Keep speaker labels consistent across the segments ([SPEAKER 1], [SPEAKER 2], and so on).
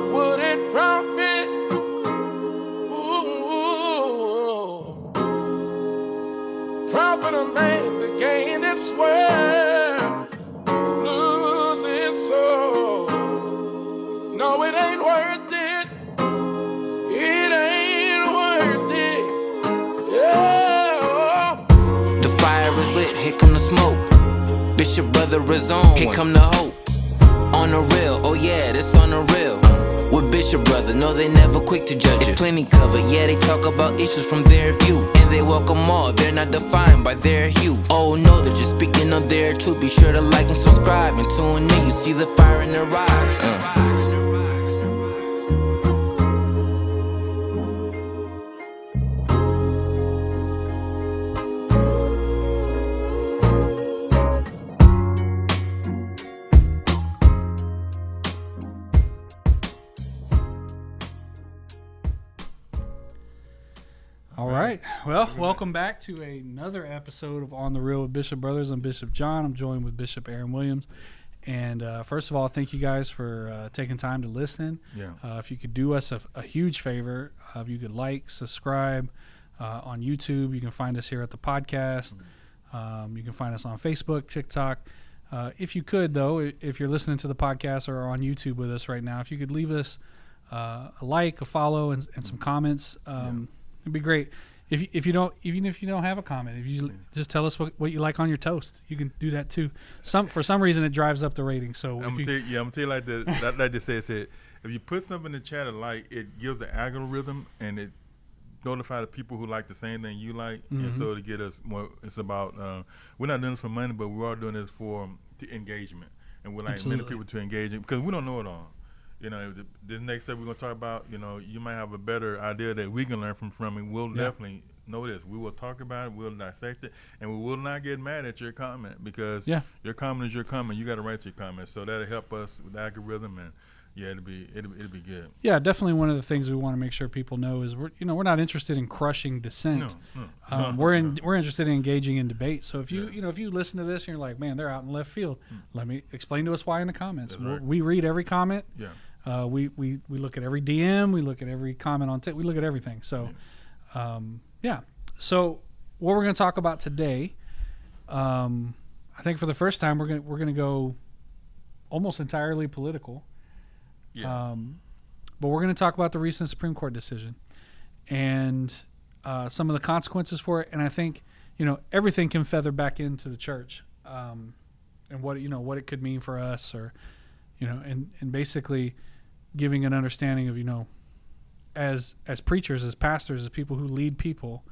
[SPEAKER 1] what would it profit? Ooh, profit a man to gain this world, lose his soul. No, it ain't worth it. It ain't worth it. Yeah.
[SPEAKER 2] The fire is lit, here come the smoke. Bishop brother is on, here come the hope. On the real, oh yeah, this on the real. With Bishop brother, no they never quick to judge it. Plenty covered, yeah they talk about issues from their view. And they welcome all, they're not defined by their hue. Oh no, they're just speaking of their truth. Be sure to like and subscribe and tune in, you see the fire in their eyes.
[SPEAKER 3] All right. Well, welcome back to another episode of On the Real with Bishop Brothers. I'm Bishop John. I'm joined with Bishop Aaron Williams. And first of all, thank you guys for taking time to listen.
[SPEAKER 4] Yeah.
[SPEAKER 3] If you could do us a huge favor, if you could like, subscribe on YouTube. You can find us here at the podcast. You can find us on Facebook, TikTok. If you could, though, if you're listening to the podcast or on YouTube with us right now, if you could leave us a like, a follow, and some comments. It'd be great. If you don't, even if you don't have a comment, if you just tell us what you like on your toast, you can do that too. For some reason it drives up the rating. So
[SPEAKER 4] I'm gonna tell you like that. Like they said, if you put something in the chat and like, it gives an algorithm and it notify the people who like the same thing you like. And so to get us more, it's about we're not doing this for money, but we are doing this for engagement, and we're like many people to engage in because we don't know it all. You know, the next step we're going to talk about, you know, you might have a better idea that we can learn from and we'll definitely know this. We will talk about it, we'll dissect it, and we will not get mad at your comment because your comment is your comment. You got to write your comment. So that'll help us with the algorithm, and it'll be good. Yeah,
[SPEAKER 3] definitely one of the things we want to make sure people know is we're not interested in crushing dissent. No. We're interested in engaging in debate. So if you listen to this and you're like, man, they're out in left field, let me explain to us why in the comments.
[SPEAKER 4] Right.
[SPEAKER 3] We read every comment.
[SPEAKER 4] Yeah.
[SPEAKER 3] We look at every DM, we look at every comment on we look at everything. So, So what we're going to talk about today, I think for the first time we're going to go almost entirely political.
[SPEAKER 4] Yeah.
[SPEAKER 3] But we're going to talk about the recent Supreme Court decision and some of the consequences for it. And I think everything can feather back into the church, and what it could mean for us, or and basically giving an understanding of, as preachers, as pastors, as people who lead people,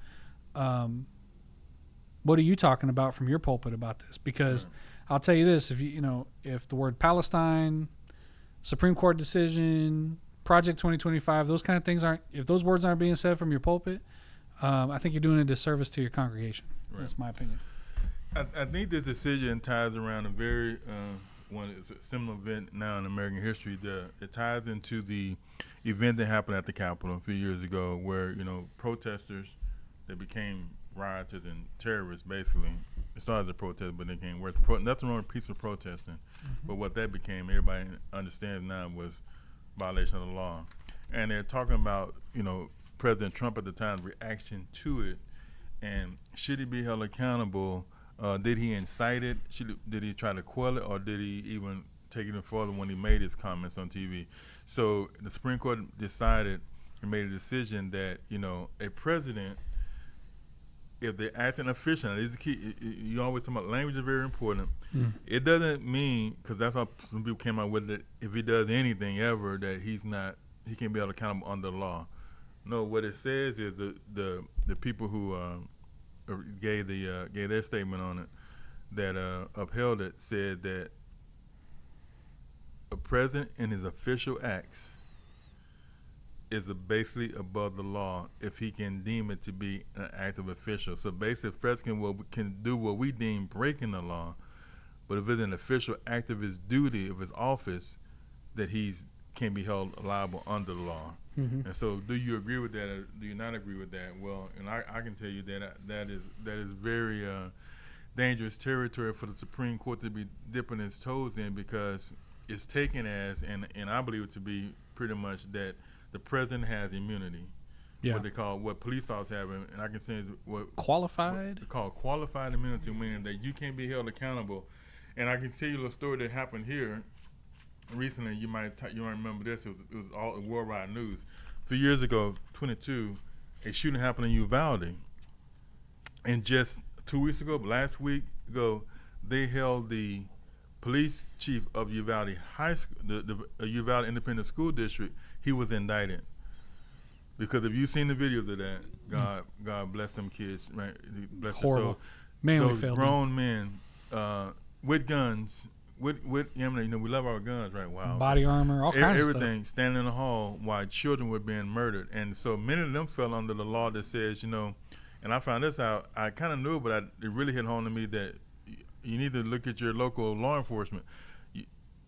[SPEAKER 3] what are you talking about from your pulpit about this? Because I'll tell you this, if the word Palestine, Supreme Court decision, Project 2025, those kind of things if those words aren't being said from your pulpit, I think you're doing a disservice to your congregation. Right. That's my opinion.
[SPEAKER 4] I think this decision ties around a very it's a similar event now in American history. It ties into the event that happened at the Capitol a few years ago, where protesters that became rioters and terrorists. Basically, it started as a protest, but they became worse. Nothing wrong with peaceful protesting, but what that became, everybody understands now, was violation of the law. And they're talking about President Trump at the time's reaction to it, and should he be held accountable? Did he incite it? Did he try to quell it, or did he even take it further when he made his comments on TV? So the Supreme Court decided and made a decision that a president, if they're acting officially, this is key. You always talk about language is very important. It doesn't mean, because that's how some people came out with it, if he does anything ever, that he can't be held accountable under the law. No, what it says is the people who gave their statement on it, that upheld it, said that a president in his official acts is basically above the law if he can deem it to be an act of official. So basically, the president can do what we deem breaking the law, but if it's an official act of his duty, of his office, that he's can be held liable under the law. Mm-hmm. And so, do you agree with that, or do you not agree with that? Well, and I can tell you that is very dangerous territory for the Supreme Court to be dipping its toes in, because is taken as, and I believe it to be pretty much that the president has immunity.
[SPEAKER 3] Yeah.
[SPEAKER 4] What police officers have, and I can say is what
[SPEAKER 3] Qualified?
[SPEAKER 4] what called qualified immunity, meaning that you can't be held accountable. And I can tell you a story that happened here recently. You might remember this. It was all worldwide news. A few years ago, 22, a shooting happened in Uvalde, and just 2 weeks ago, last week ago, they held the police chief of Uvalde High School, the Uvalde Independent School District. He was indicted. Because if you've seen the videos of that, God bless them kids, right? Bless their
[SPEAKER 3] Horrible.
[SPEAKER 4] soul.
[SPEAKER 3] Man, we
[SPEAKER 4] Those
[SPEAKER 3] failed
[SPEAKER 4] grown men with guns, with we love our guns, right? Wow.
[SPEAKER 3] Body armor, all kinds of stuff.
[SPEAKER 4] Everything standing in the hall while children were being murdered. And so many of them fell under the law that says, and I found this out, I kind of knew it, but it really hit home to me that you need to look at your local law enforcement.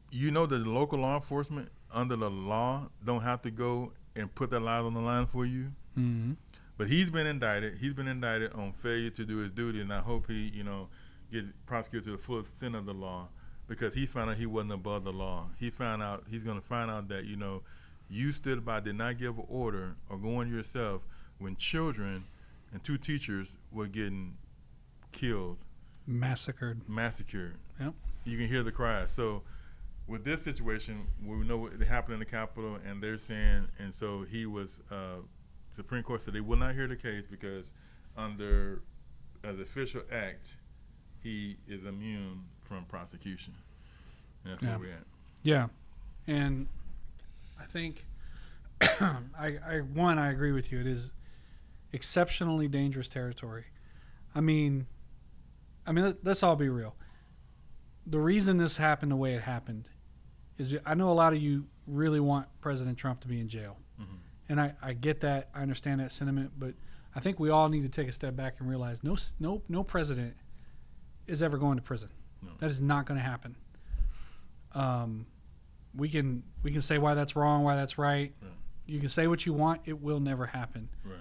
[SPEAKER 4] You know that the local law enforcement under the law don't have to go and put their lives on the line for you.
[SPEAKER 3] Mm-hmm.
[SPEAKER 4] But he's been indicted. He's been indicted on failure to do his duty, and I hope he, gets prosecuted to the full extent of the law, because he found out he wasn't above the law. He's going to find out that, you stood by, did not give an order or go on yourself when children and 2 teachers were getting killed.
[SPEAKER 3] Massacred.
[SPEAKER 4] Yep. You can hear the cries. So with this situation, we know what happened in the Capitol, and they're saying, and so he was, Supreme Court said they will not hear the case because under the official act, he is immune from prosecution. And that's where we're at.
[SPEAKER 3] Yeah. And I think, I agree with you. It is exceptionally dangerous territory. I mean, let's all be real. The reason this happened the way it happened is I know a lot of you really want President Trump to be in jail. Mm-hmm. And I get that. I understand that sentiment. But I think we all need to take a step back and realize no president is ever going to prison. No. That is not going to happen. We can say why that's wrong, why that's right. Yeah. You can say what you want. It will never happen. Right.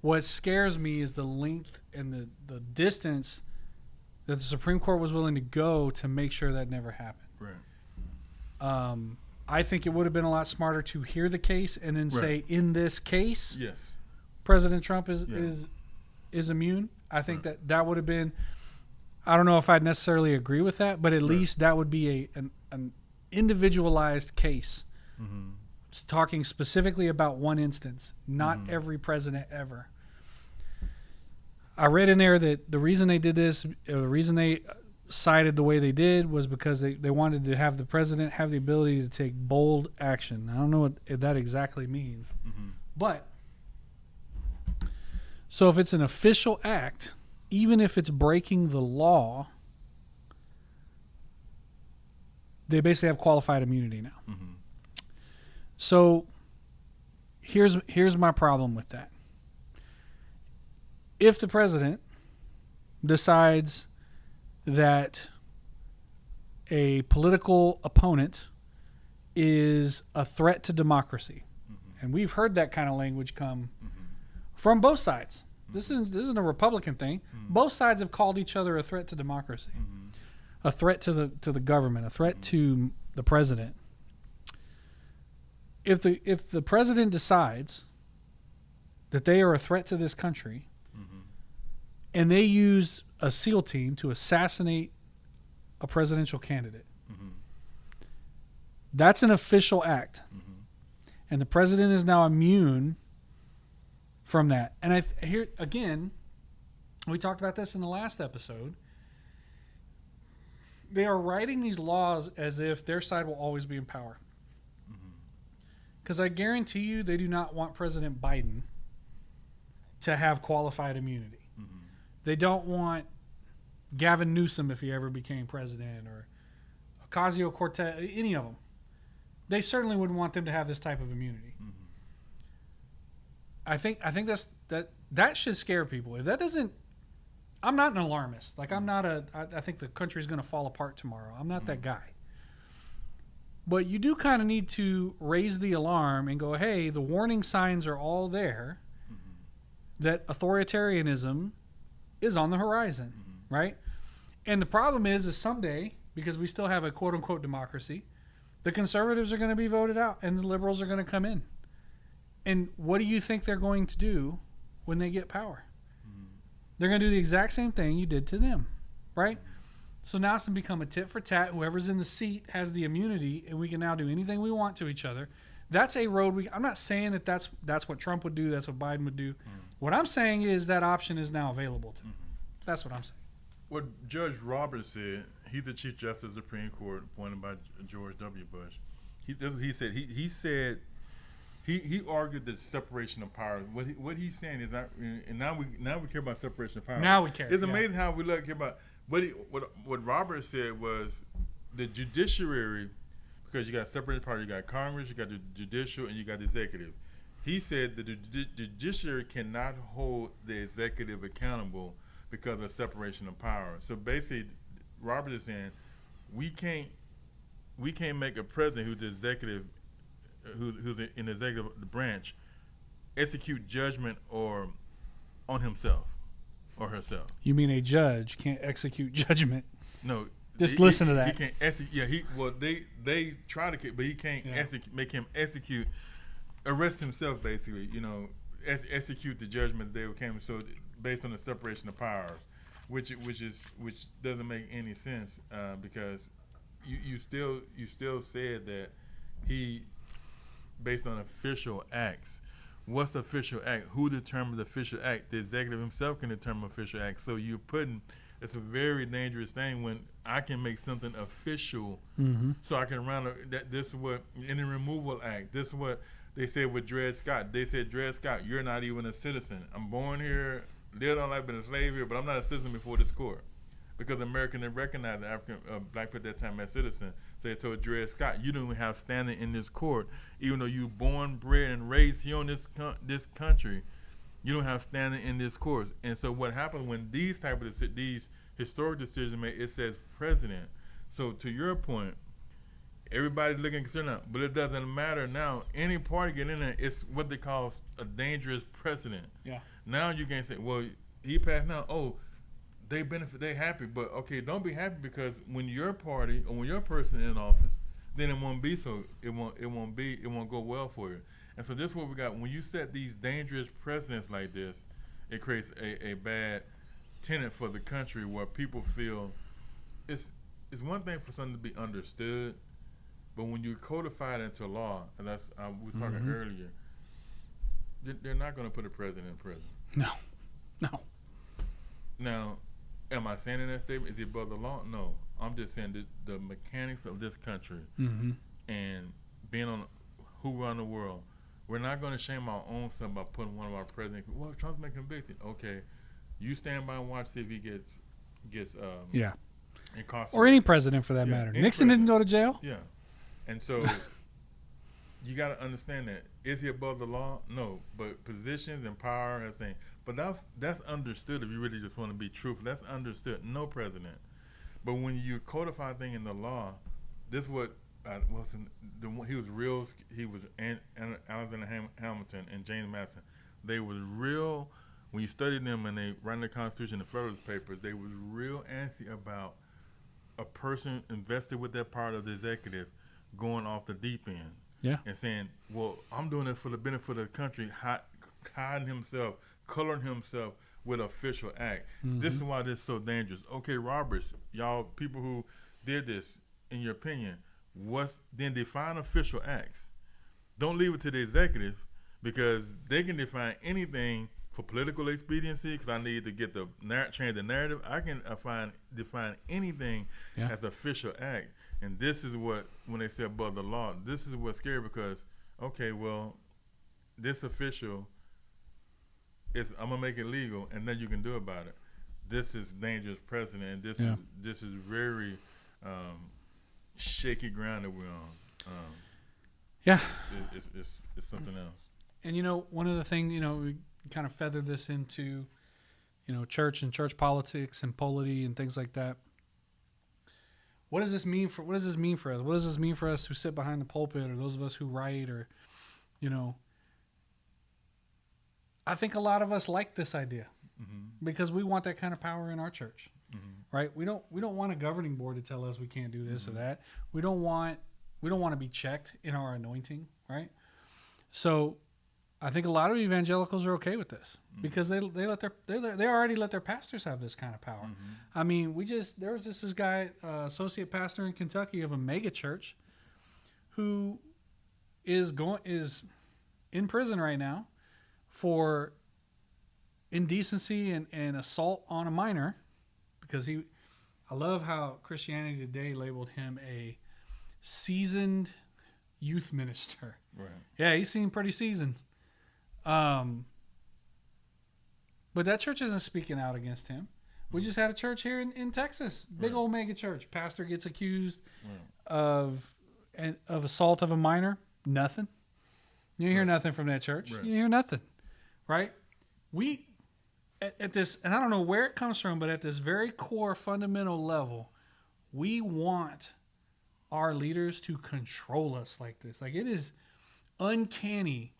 [SPEAKER 3] What scares me is the length and the distance that the Supreme Court was willing to go to make sure that never happened. Right. I think it would have been a lot smarter to hear the case and then say, in this case,
[SPEAKER 4] yes,
[SPEAKER 3] President Trump is immune. I think that would have been. I don't know if I'd necessarily agree with that, but at least that would be an individualized case. Mm-hmm. Just talking specifically about one instance, not every president ever. I read in there that the reason they did this, or the reason they cited the way they did, was because they wanted to have the president have the ability to take bold action. I don't know what that exactly means. Mm-hmm. But, so if it's an official act, even if it's breaking the law, they basically have qualified immunity now. Mm-hmm. So here's my problem with that. If the president decides that a political opponent is a threat to democracy, and we've heard that kind of language come from both sides. This isn't a Republican thing. Both sides have called each other a threat to democracy, a threat to the government, a threat to the president. If the president decides that they are a threat to this country, and they use a SEAL team to assassinate a presidential candidate, that's an official act, and the president is now immune from that. And here again, we talked about this in the last episode. They are writing these laws as if their side will always be in power. Because I guarantee you they do not want President Biden to have qualified immunity. They don't want Gavin Newsom if he ever became president, or Ocasio-Cortez, any of them. They certainly wouldn't want them to have this type of immunity. I think that should scare people. If that doesn't, I'm not an alarmist. Like I think the country's going to fall apart tomorrow. I'm not that guy. But you do kind of need to raise the alarm and go, hey, the warning signs are all there that authoritarianism is on the horizon, right? And the problem is someday, because we still have a quote-unquote democracy, The conservatives are going to be voted out and the liberals are going to come in. And what do you think they're going to do when they get power? They're going to do the exact same thing you did to them, right? So now it's going to become a tit for tat. Whoever's in the seat has the immunity, and we can now do anything we want to each other. That's a road I'm not saying that that's what Trump would do. That's what Biden would do. What I'm saying is that option is now available to them. That's what I'm saying.
[SPEAKER 4] What Judge Roberts said, he's the Chief Justice of the Supreme Court appointed by George W. Bush. He argued the separation of powers. What he's saying is that, and now we care about separation of powers.
[SPEAKER 3] Now we care.
[SPEAKER 4] It's amazing how we care about what Roberts said was the judiciary, because you got separated powers. You got Congress, you got the judicial, and you got the executive. He said that the judiciary cannot hold the executive accountable because of separation of power. So basically, Roberts is saying we can't make a president who's the executive, who's in the executive branch, execute judgment or on himself or herself.
[SPEAKER 3] You mean a judge can't execute judgment?
[SPEAKER 4] No.
[SPEAKER 3] Just listen to that.
[SPEAKER 4] He can't execute. Yeah, they try to, but he can't make him execute, arrest himself basically. Execute the judgment they came. So based on the separation of powers, which doesn't make any sense because you still said that he, based on official acts. What's official act? Who determines the official act? The executive himself can determine official act. So it's a very dangerous thing when I can make something official, so I can run this is what in the removal act. This is what they said with Dred Scott. They said, Dred Scott, you're not even a citizen. I'm born here, lived all life, been a slave here, but I'm not a citizen before this court. Because America didn't recognize the African black people at that time as citizen. So they told Dred Scott, you don't even have standing in this court, even though you born, bred, and raised here on this country. You don't have standing in this court. And so what happens when these historic decisions made, it says president. So to your point, everybody looking concerned now, but it doesn't matter now. Any party get in there, it's what they call a dangerous precedent. Yeah. Now you can't say, well, he passed now. Oh, they benefit, they happy, but okay, don't be happy because when your party or when your person in office, then it won't be so. It won't go well for you. And so this is what we got. When you set these dangerous precedents like this, it creates a bad tenet for the country where people feel it's one thing for something to be understood, but when you codify it into law, and that's we was talking earlier, they're not going to put a president in prison. No. Now, am I saying in that statement, is he above the law? No. I'm just saying that the mechanics of this country and being on who run the world, we're not going to shame our own self by putting one of our presidents. Well, Trump's been convicted. Okay, you stand by and watch, see if he gets incarcerated.
[SPEAKER 3] Or any president for that matter. Nixon didn't go to jail.
[SPEAKER 4] Yeah, and so you got to understand that. Is he above the law? No, but positions and power are saying. But that's understood if you really just want to be truthful. That's understood. No president. But when you codify thing in the law, this is what he was real. He was Alexander Hamilton and James Madison. They was real. When you studied them and they ran the Constitution, the Federalist Papers, they was real antsy about a person invested with that part of the executive going off the deep end. Yeah. And saying, well, I'm doing it for the benefit of the country, hiding himself, coloring himself with official act. This is why this is so dangerous. Okay, Roberts, y'all people who did this, in your opinion, then define official acts. Don't leave it to the executive because they can define anything for political expediency because I need to get change the narrative. I can define anything as official act. And this is what, when they say above the law, this is what's scary because, okay, well, this official I'm gonna make it legal, and then you can do about it. This is dangerous precedent, and this is very shaky ground that we're on. It's something else.
[SPEAKER 3] And one of the things we kind of feather this into church and church politics and polity and things like that. What does this mean for us? What does this mean for us who sit behind the pulpit or those of us who write or I think a lot of us like this idea because we want that kind of power in our church, right? We don't want a governing board to tell us we can't do this or that. We don't want We don't want to be checked in our anointing, right? So I think a lot of evangelicals are okay with this because they already let their pastors have this kind of power. I mean, there was just this guy, associate pastor in Kentucky of a mega church, who is in prison right now for indecency and assault on a minor, because I love how Christianity Today labeled him a seasoned youth minister.
[SPEAKER 4] Right.
[SPEAKER 3] Yeah, he seemed pretty seasoned. But that church isn't speaking out against him. We just had a church here in Texas, big old mega church. Pastor gets accused of assault of a minor. Nothing. You hear nothing from that church.
[SPEAKER 4] Right.
[SPEAKER 3] You hear nothing, right? We at this, and I don't know where it comes from, but at this very core fundamental level, we want our leaders to control us like this. Like, it is uncanny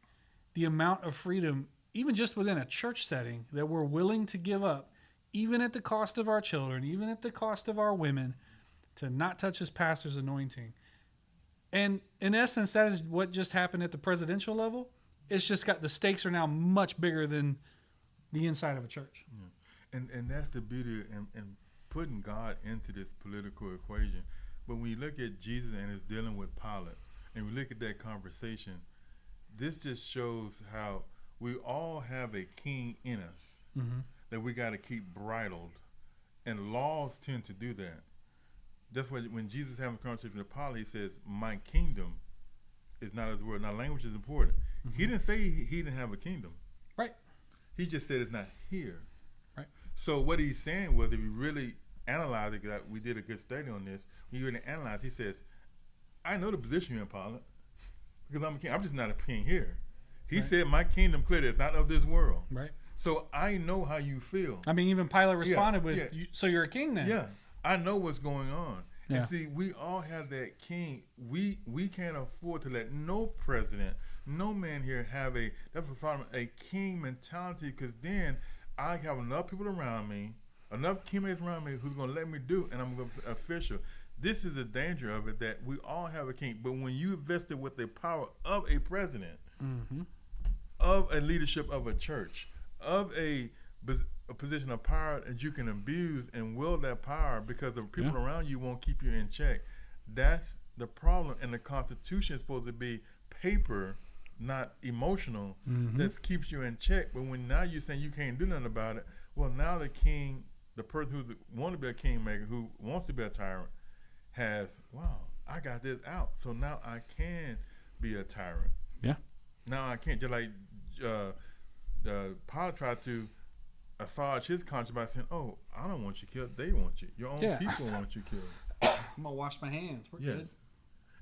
[SPEAKER 3] the amount of freedom, even just within a church setting, that we're willing to give up, even at the cost of our children, even at the cost of our women, to not touch his pastor's anointing. And in essence, that is what just happened at the presidential level. It's just the stakes are now much bigger than the inside of a church.
[SPEAKER 4] Yeah. And that's the beauty in putting God into this political equation. But when you look at Jesus and his dealing with Pilate, and we look at that conversation, this just shows how we all have a king in us that we got to keep bridled. And laws tend to do that. That's why when Jesus having a conversation with Pilate, he says, my kingdom is not his word. Now, language is important. He didn't say he didn't have a kingdom.
[SPEAKER 3] Right.
[SPEAKER 4] He just said it's not here.
[SPEAKER 3] Right.
[SPEAKER 4] So what he's saying was, if you really analyze it, because we did a good study on this, when you really analyze, he says, I know the position you're in, Pilate, because I'm a king. I'm just not a king here. He said, my kingdom clearly is not of this world.
[SPEAKER 3] Right.
[SPEAKER 4] So I know how you feel.
[SPEAKER 3] I mean, even Pilate responded with, so you're a king then?
[SPEAKER 4] Yeah. I know what's going on.
[SPEAKER 3] Yeah.
[SPEAKER 4] And see, we all have that king. We can't afford to let no president, no man here have that's the problem, a king mentality, because then I have enough people around me, enough teammates around me who's going to let me do, and I'm going to be official. This is the danger of it, that we all have a king. But when you vested with the power of a president, of a leadership of a church, of a position of power that you can abuse and wield that power because the people around you won't keep you in check, that's the problem. And the Constitution is supposed to be paper, not emotional, that keeps you in check. But when now you're saying you can't do nothing about it, well, now the king, the person who's want to be a kingmaker, who wants to be a tyrant, has, wow, I got this out, so now I can be a tyrant.
[SPEAKER 3] Yeah.
[SPEAKER 4] Now I can't, just like Pilate tried to assuage his conscience by saying, oh, I don't want you killed, they want you. Your own people want you killed.
[SPEAKER 3] I'm going to wash my hands. We're good.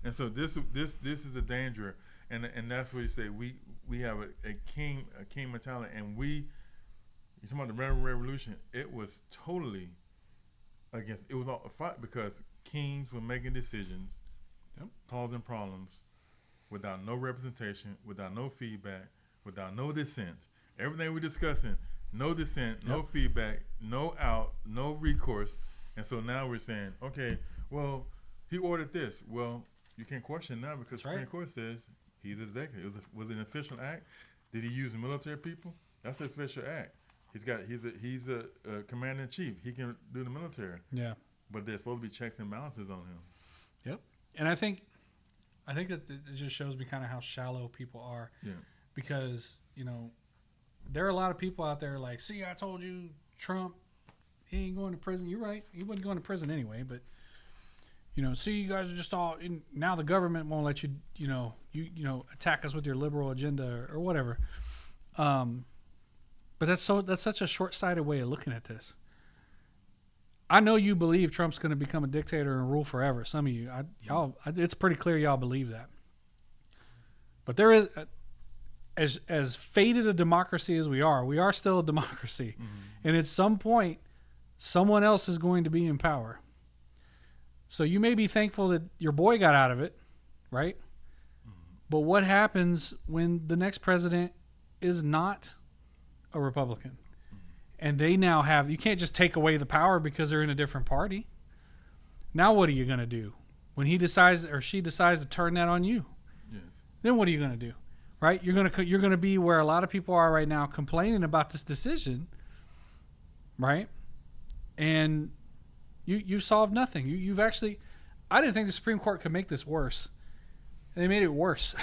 [SPEAKER 4] And so this is a danger, and that's what you say. We have a king mentality, and you talking about the Red Revolution, it was totally against, it was all a fight because kings were making decisions, causing problems without no representation, without no feedback, without no dissent. Everything we're discussing, no dissent, no feedback, no out, no recourse. And so now we're saying, okay, well, he ordered this. Well, you can't question now because Supreme Court says he's executive. Was it an official act? Did he use the military people? That's an official act. He's a commander in chief. He can do the military. Yeah. But there's supposed to be checks and balances on him.
[SPEAKER 3] Yep. And I think that it just shows me kind of how shallow people are. Yeah. Because, there are a lot of people out there like, see, I told you, Trump, he ain't going to prison. You're right. He wasn't going to prison anyway. But, see, you guys are just all now the government won't let you, attack us with your liberal agenda or whatever. But that's such a short-sighted way of looking at this. I know you believe Trump's going to become a dictator and rule forever. Some of you, it's pretty clear y'all believe that. But there is, as faded a democracy as we are still a democracy. And at some point, someone else is going to be in power. So you may be thankful that your boy got out of it, right? But what happens when the next president is not a Republican? And they now have, you can't just take away the power because they're in a different party. Now what are you going to do? when he decides or she decides to turn that on you,
[SPEAKER 4] Yes.
[SPEAKER 3] then what are you going to do? Right? You're going to be where a lot of people are right now complaining about this decision, right? And you've solved nothing. You've actually, I didn't think the Supreme Court could make this worse. And they made it worse,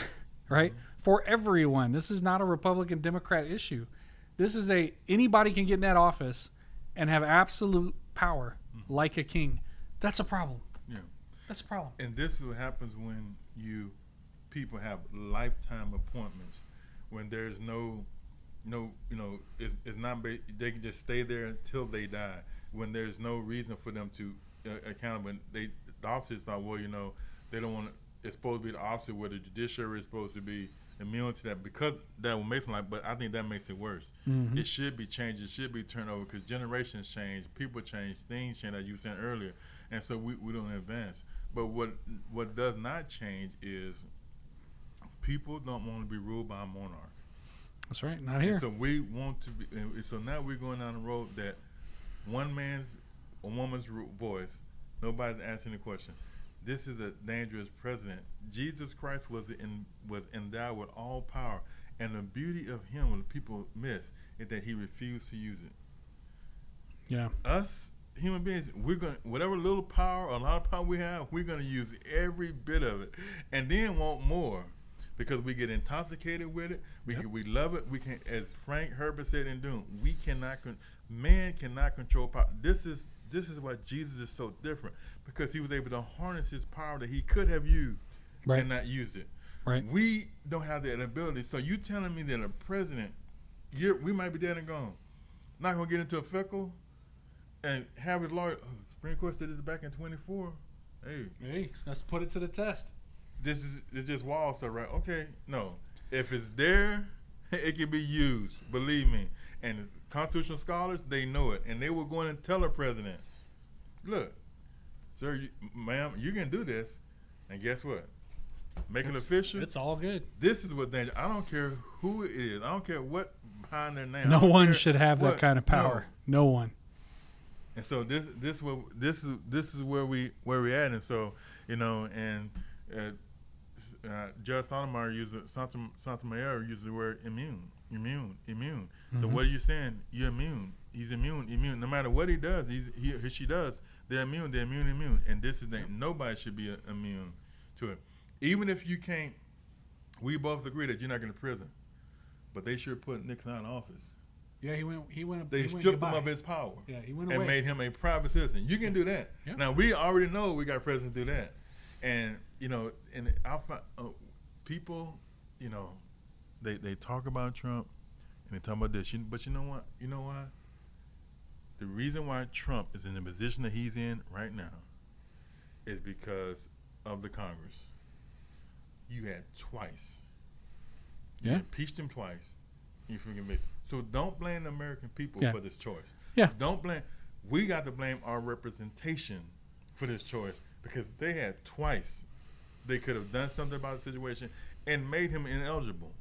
[SPEAKER 3] right? For everyone. This is not a Republican Democrat issue. This is anybody can get in that office and have absolute power like a king. That's a problem.
[SPEAKER 4] Yeah.
[SPEAKER 3] That's a problem.
[SPEAKER 4] And this is what happens when people have lifetime appointments, when there's no it's not they can just stay there until they die, when there's no reason for them to account. When the officers thought, well, they don't want to. It's supposed to be the opposite, where the judiciary is supposed to be immune to that, because that will make it but I think that makes it worse. It should be changed. It should be turned over, because generations change, people change, things change, as you said earlier, and so we don't advance. But what does not change is people don't want to be ruled by a monarch.
[SPEAKER 3] That's right. Not here.
[SPEAKER 4] And so we want to be. And so now we're going down the road that one man's or woman's voice, nobody's asking the question. This is a dangerous president. Jesus Christ was endowed with all power, and the beauty of him, what people miss, is that he refused to use it.
[SPEAKER 3] Yeah.
[SPEAKER 4] Us human beings, we're gonna, whatever little power or a lot of power we have, we're gonna use every bit of it, and then want more, because we get intoxicated with it. We love it. We can, as Frank Herbert said in Doom, man cannot control power. This is why Jesus is so different, because he was able to harness his power that he could have used and not used it.
[SPEAKER 3] Right.
[SPEAKER 4] We don't have that ability. So you telling me that a president, we might be dead and gone, not gonna get into a fickle and have his lawyer. Supreme Court said this back in 24.
[SPEAKER 3] Hey, let's put it to the test.
[SPEAKER 4] It's just wall stuff, right? Okay, no. If it's there, it can be used. Believe me. And the constitutional scholars, they know it, and they will go in and tell the president, "Look, sir, ma'am, you can do this." And guess what? Make it official.
[SPEAKER 3] It's all good.
[SPEAKER 4] This is what danger. I don't care who it is. I don't care what behind their name.
[SPEAKER 3] No one should have that kind of power. No one.
[SPEAKER 4] And so this is where we're at. And so Judge Sotomayor uses the word immune. So what are you saying? You're immune. He's immune. No matter what he does, she does. They're immune. And this is that nobody should be immune to it. Even if you can't, we both agree that you're not going to prison, but they sure put Nixon out of office.
[SPEAKER 3] Yeah, he went.
[SPEAKER 4] They stripped him of his power.
[SPEAKER 3] Yeah, he went
[SPEAKER 4] and
[SPEAKER 3] away.
[SPEAKER 4] made him a private citizen. You can do that.
[SPEAKER 3] Yeah.
[SPEAKER 4] Now we already know we got presidents do that, and and I find people, they talk about Trump and they talk about this, but you know what? You know why? The reason why Trump is in the position that he's in right now is because of the Congress. You had twice. You impeached him twice. You forgive me. So don't blame the American people for this choice.
[SPEAKER 3] Yeah.
[SPEAKER 4] Don't blame. We got to blame our representation for this choice, because they had twice. They could have done something about the situation and made him ineligible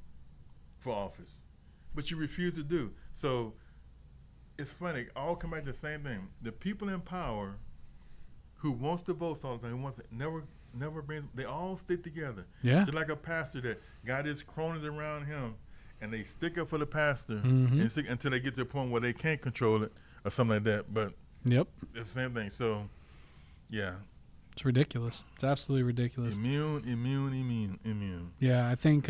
[SPEAKER 4] for office, but you refuse to do. So it's funny. All come back to the same thing. The people in power who wants to vote all the time, who wants to never brings. They all stick together.
[SPEAKER 3] Yeah.
[SPEAKER 4] Just like a pastor that got his cronies around him, and they stick up for the pastor and stick until they get to a point where they can't control it or something like that. But
[SPEAKER 3] yep,
[SPEAKER 4] it's the same thing. So yeah,
[SPEAKER 3] it's ridiculous. It's absolutely ridiculous.
[SPEAKER 4] Immune.
[SPEAKER 3] Yeah, I think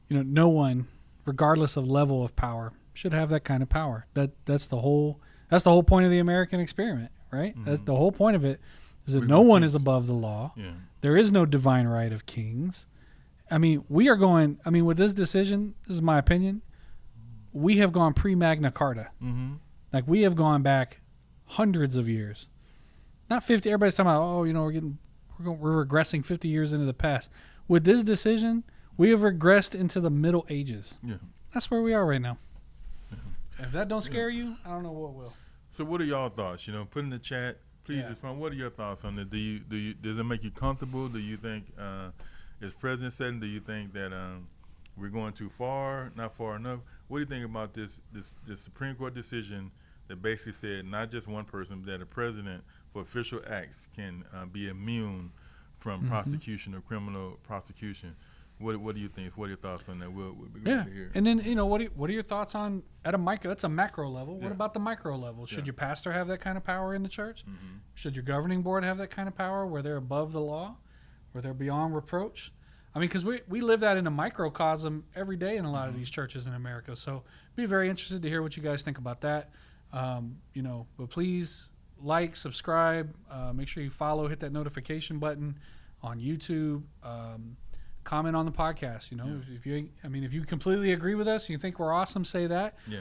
[SPEAKER 3] no one, regardless of level of power, should have that kind of power. That's the whole point of the American experiment, right? That's the whole point of it, is that no one is above the law.
[SPEAKER 4] Yeah.
[SPEAKER 3] There is no divine right of kings. I mean, with this decision, this is my opinion, we have gone pre-Magna Carta. Mm-hmm. Like, we have gone back hundreds of years. Not 50. Everybody's talking about, we're regressing 50 years into the past. With this decision, we have regressed into the Middle Ages. Yeah. That's where we are right now. Yeah. If that don't scare you, I don't know what will.
[SPEAKER 4] So what are y'all thoughts? Put in the chat. Please respond. What are your thoughts on it? Does it make you comfortable? Do you think, as President said, do you think that we're going too far, not far enough? What do you think about this Supreme Court decision that basically said not just one person, but that a president for official acts can be immune from prosecution or criminal prosecution. What do you think? What are your thoughts on that? We'll be glad to hear.
[SPEAKER 3] And then, what are your thoughts on at a micro? That's a macro level. What about the micro level? Should your pastor have that kind of power in the church? Should your governing board have that kind of power where they're above the law, where they're beyond reproach? I mean, because we live that in a microcosm every day in a lot of these churches in America. So be very interested to hear what you guys think about that. But please like, subscribe, make sure you follow, hit that notification button on YouTube. Comment on the podcast. If you completely agree with us and you think we're awesome, say that. Yeah.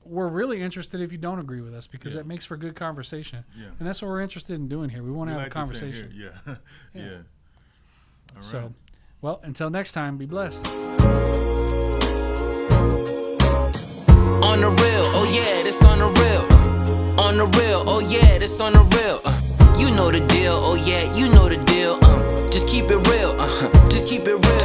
[SPEAKER 3] We're really interested if you don't agree with us, because that makes for good conversation. Yeah. And that's what we're interested in doing here. We want to have a conversation.
[SPEAKER 4] Yeah. Yeah. All right.
[SPEAKER 3] So, well, until next time, be blessed.
[SPEAKER 2] On the real, oh yeah, this on the real. On the real, oh yeah, this on the real. You know the deal, oh yeah, you know the deal. Just keep it real, just keep it real.